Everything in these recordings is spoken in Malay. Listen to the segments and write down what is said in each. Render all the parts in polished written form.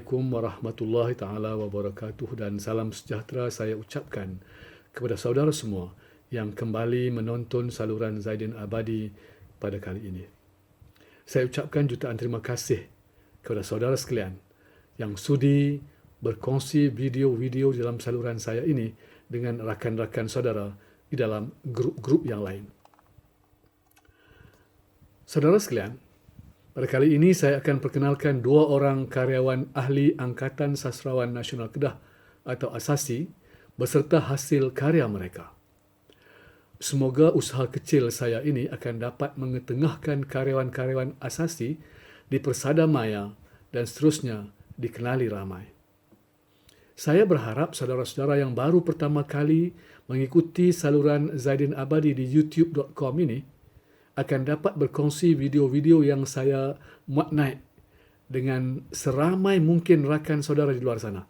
Assalamualaikum warahmatullahi taala wabarakatuh dan salam sejahtera saya ucapkan kepada saudara semua yang kembali menonton saluran Zaidin Abadi pada kali ini. Saya ucapkan jutaan terima kasih kepada saudara sekalian yang sudi berkongsi video-video dalam saluran saya ini dengan rakan-rakan saudara di dalam grup-grup yang lain. Saudara sekalian, pada kali ini saya akan perkenalkan dua orang karyawan ahli Angkatan Sastrawan Nasional Kedah atau ASASI beserta hasil karya mereka. Semoga usaha kecil saya ini akan dapat mengetengahkan karyawan-karyawan ASASI di persada maya dan seterusnya dikenali ramai. Saya berharap saudara-saudara yang baru pertama kali mengikuti saluran Zaidin Abadi di youtube.com ini akan dapat berkongsi video-video yang saya muat naik dengan seramai mungkin rakan saudara di luar sana.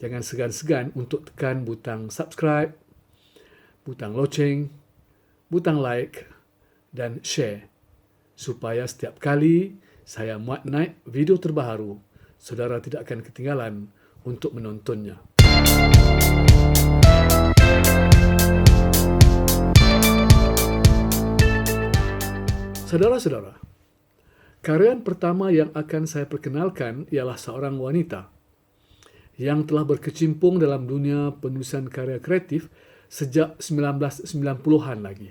Jangan segan-segan untuk tekan butang subscribe, butang loceng, butang like dan share supaya setiap kali saya muat naik video terbaru, saudara tidak akan ketinggalan untuk menontonnya. Saudara-saudara, karyawan pertama yang akan saya perkenalkan ialah seorang wanita yang telah berkecimpung dalam dunia penulisan karya kreatif sejak 1990-an lagi.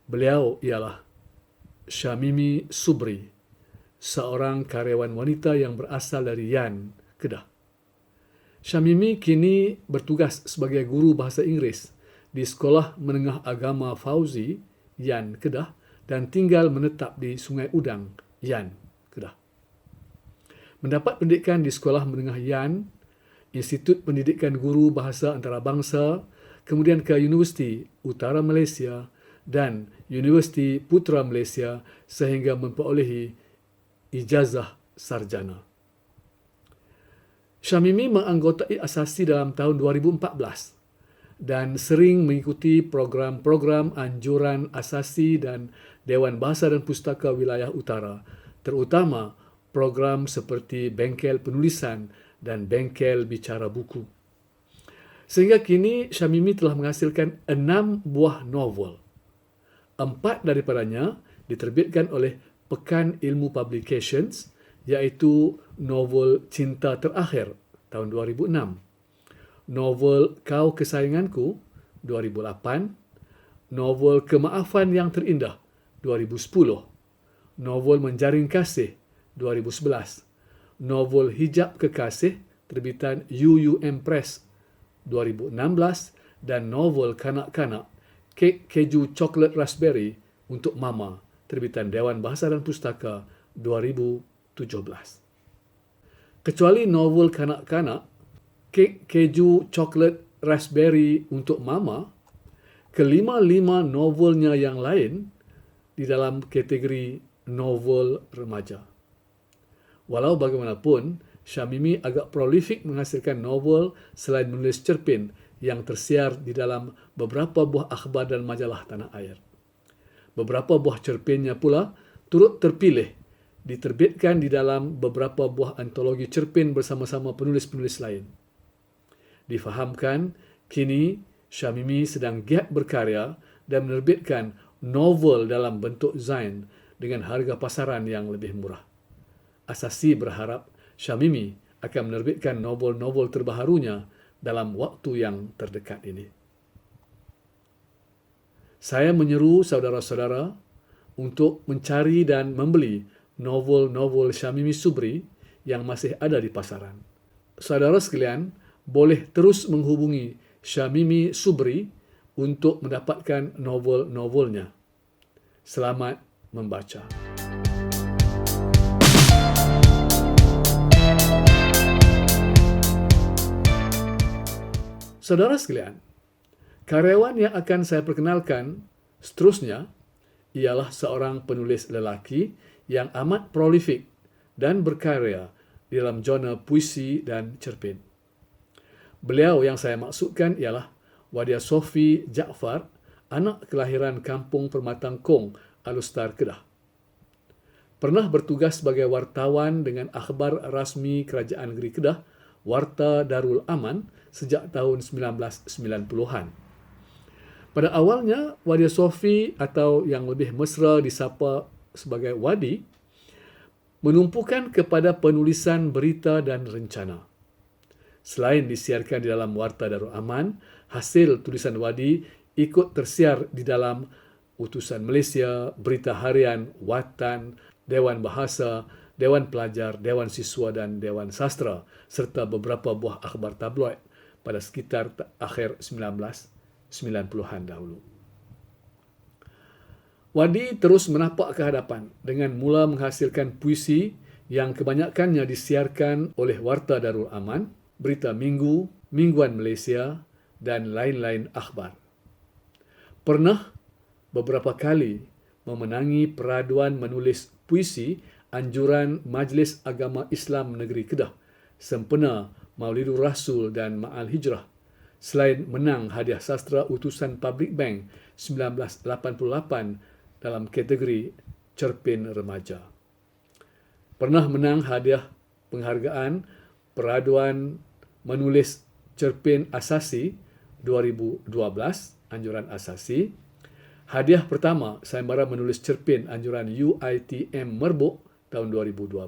Beliau ialah Syamimi Subri, seorang karyawan wanita yang berasal dari Yan, Kedah. Syamimi kini bertugas sebagai guru bahasa Inggeris di Sekolah Menengah Agama Fauzi, Yan, Kedah, dan tinggal menetap di Sungai Udang, Yan, Kedah. Mendapat pendidikan di Sekolah Menengah Yan, Institut Pendidikan Guru Bahasa Antarabangsa, kemudian ke Universiti Utara Malaysia dan Universiti Putra Malaysia sehingga memperolehi ijazah sarjana. Syamimi menganggotai ASASI dalam tahun 2014 dan sering mengikuti program-program anjuran ASASI dan Dewan Bahasa dan Pustaka Wilayah Utara, terutama program seperti Bengkel Penulisan dan Bengkel Bicara Buku. Sehingga kini Syamimi telah menghasilkan 6 buah novel. 4 daripadanya diterbitkan oleh Pekan Ilmu Publications, iaitu novel Cinta Terakhir tahun 2006, novel Kau Kesayanganku 2008, novel Kemaafan Yang Terindah 2010, novel Menjaring Kasih 2011, novel Hijab Kekasih terbitan UUM Press 2016 dan novel kanak-kanak Kek Keju Coklat Raspberry untuk Mama terbitan Dewan Bahasa dan Pustaka 2017. Kecuali novel kanak-kanak Kek Keju Coklat Raspberry untuk Mama, kelima-lima novelnya yang lain di dalam kategori novel remaja. Walau bagaimanapun, Syamimi agak prolifik menghasilkan novel selain menulis cerpen yang tersiar di dalam beberapa buah akhbar dan majalah tanah air. Beberapa buah cerpennya pula turut terpilih diterbitkan di dalam beberapa buah antologi cerpen bersama-sama penulis-penulis lain. Difahamkan, kini Syamimi sedang giat berkarya dan menerbitkan novel dalam bentuk zain dengan harga pasaran yang lebih murah. ASASI berharap Syamimi akan menerbitkan novel-novel terbaharunya dalam waktu yang terdekat ini. Saya menyeru saudara-saudara untuk mencari dan membeli novel-novel Syamimi Subri yang masih ada di pasaran. Saudara sekalian boleh terus menghubungi Syamimi Subri untuk mendapatkan novel-novelnya. Selamat membaca. Saudara sekalian, karyawan yang akan saya perkenalkan seterusnya ialah seorang penulis lelaki yang amat prolifik dan berkarya di dalam jurnal puisi dan cerpen. Beliau yang saya maksudkan ialah Wadia Sofi Jaafar, anak kelahiran Kampung Permatang Kong, Alustar, Kedah. Pernah bertugas sebagai wartawan dengan akhbar rasmi Kerajaan Negeri Kedah, Warta Darul Aman, sejak tahun 1990-an. Pada awalnya, Wadi Sofi atau yang lebih mesra disapa sebagai Wadi, menumpukan kepada penulisan berita dan rencana. Selain disiarkan di dalam Warta Darul Aman, hasil tulisan Wadi ikut tersiar di dalam Utusan Malaysia, Berita Harian, Watan, Dewan Bahasa, Dewan Pelajar, Dewan Siswa dan Dewan Sastra serta beberapa buah akhbar tabloid pada sekitar akhir 1990-an dahulu. Wadi terus menapak ke hadapan dengan mula menghasilkan puisi yang kebanyakannya disiarkan oleh Warta Darul Aman, Berita Minggu, Mingguan Malaysia dan lain-lain akhbar. Pernah beberapa kali memenangi peraduan menulis puisi anjuran Majlis Agama Islam Negeri Kedah, Sempena Maulidur Rasul dan Ma'al Hijrah, selain menang hadiah sastra utusan Public Bank 1988 dalam kategori cerpen remaja. Pernah menang hadiah penghargaan peraduan menulis cerpen asasi 2012, anjuran asasi. Hadiah pertama sayembara menulis cerpen anjuran UiTM Merbuk tahun 2012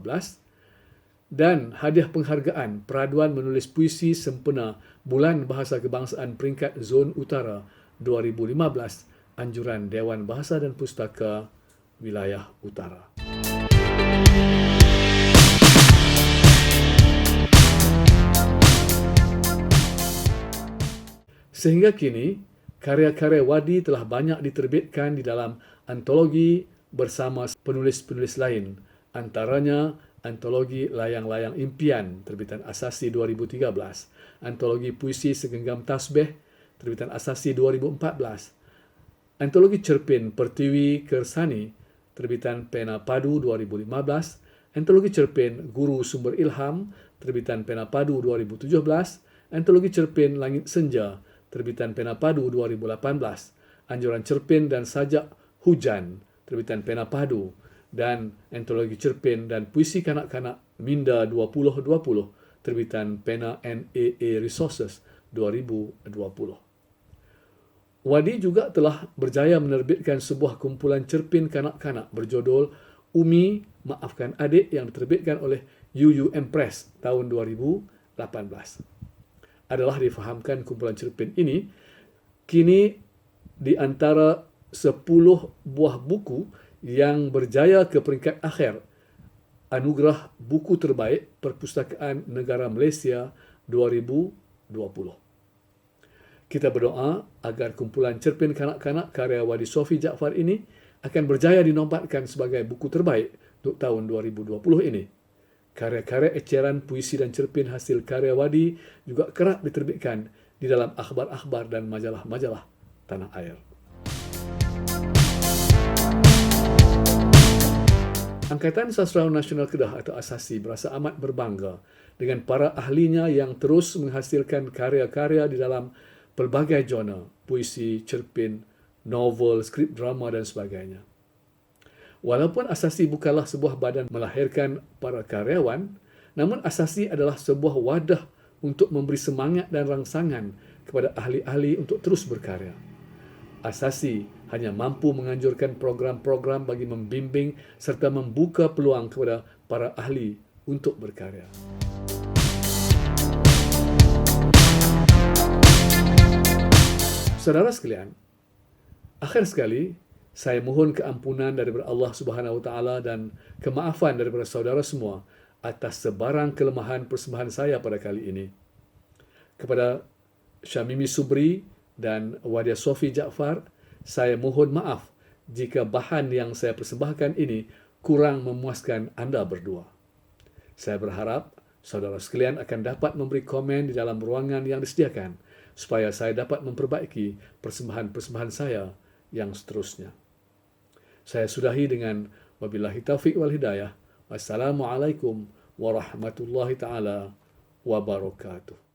dan hadiah penghargaan peraduan menulis puisi sempena Bulan Bahasa Kebangsaan peringkat Zon Utara 2015 anjuran Dewan Bahasa dan Pustaka Wilayah Utara. Sehingga kini, karya-karya Wadi telah banyak diterbitkan di dalam antologi bersama penulis-penulis lain, antaranya Antologi Layang-Layang Impian, terbitan Asasi 2013, Antologi Puisi Segenggam Tasbih, terbitan Asasi 2014, Antologi Cerpen Pertiwi Kersani, terbitan Pena Padu 2015, Antologi Cerpen Guru Sumber Ilham, terbitan Pena Padu 2017, Antologi Cerpen Langit Senja, terbitan Pena Padu 2018, Anjuran Cerpen dan Sajak Hujan, terbitan Pena Padu, dan Antologi Cerpen dan Puisi Kanak-Kanak Minda 2020, terbitan Pena NAA Resources 2020. Wadi juga telah berjaya menerbitkan sebuah kumpulan cerpen kanak-kanak berjudul Umi Maafkan Adik yang diterbitkan oleh UUM Press tahun 2018. Adalah difahamkan kumpulan cerpen ini kini di antara 10 buah buku yang berjaya ke peringkat akhir Anugerah Buku Terbaik Perpustakaan Negara Malaysia 2020. Kita berdoa agar kumpulan cerpen kanak-kanak karya Wadi Sofi Jaafar ini akan berjaya dinobatkan sebagai buku terbaik untuk tahun 2020 ini. Karya-karya eceran, puisi dan cerpen hasil karya Wadi juga kerap diterbitkan di dalam akhbar-akhbar dan majalah-majalah tanah air. Angkatan Sastrawan Nasional Kedah atau Asasi berasa amat berbangga dengan para ahlinya yang terus menghasilkan karya-karya di dalam pelbagai genre, puisi, cerpen, novel, skrip drama dan sebagainya. Walaupun Asasi bukanlah sebuah badan melahirkan para karyawan, namun Asasi adalah sebuah wadah untuk memberi semangat dan rangsangan kepada ahli-ahli untuk terus berkarya. Asasi hanya mampu menganjurkan program-program bagi membimbing serta membuka peluang kepada para ahli untuk berkarya. Saudara sekalian, akhir sekali, saya mohon keampunan daripada Allah Subhanahu Wa Taala dan kemaafan daripada saudara semua atas sebarang kelemahan persembahan saya pada kali ini. Kepada Syamimi Subri dan Wadia Sofi Jaafar, saya mohon maaf jika bahan yang saya persembahkan ini kurang memuaskan anda berdua. Saya berharap saudara sekalian akan dapat memberi komen di dalam ruangan yang disediakan supaya saya dapat memperbaiki persembahan-persembahan saya yang seterusnya. Saya sudahi dengan wabillahi taufiq wal hidayah. Wassalamualaikum warahmatullahi taala wabarakatuh.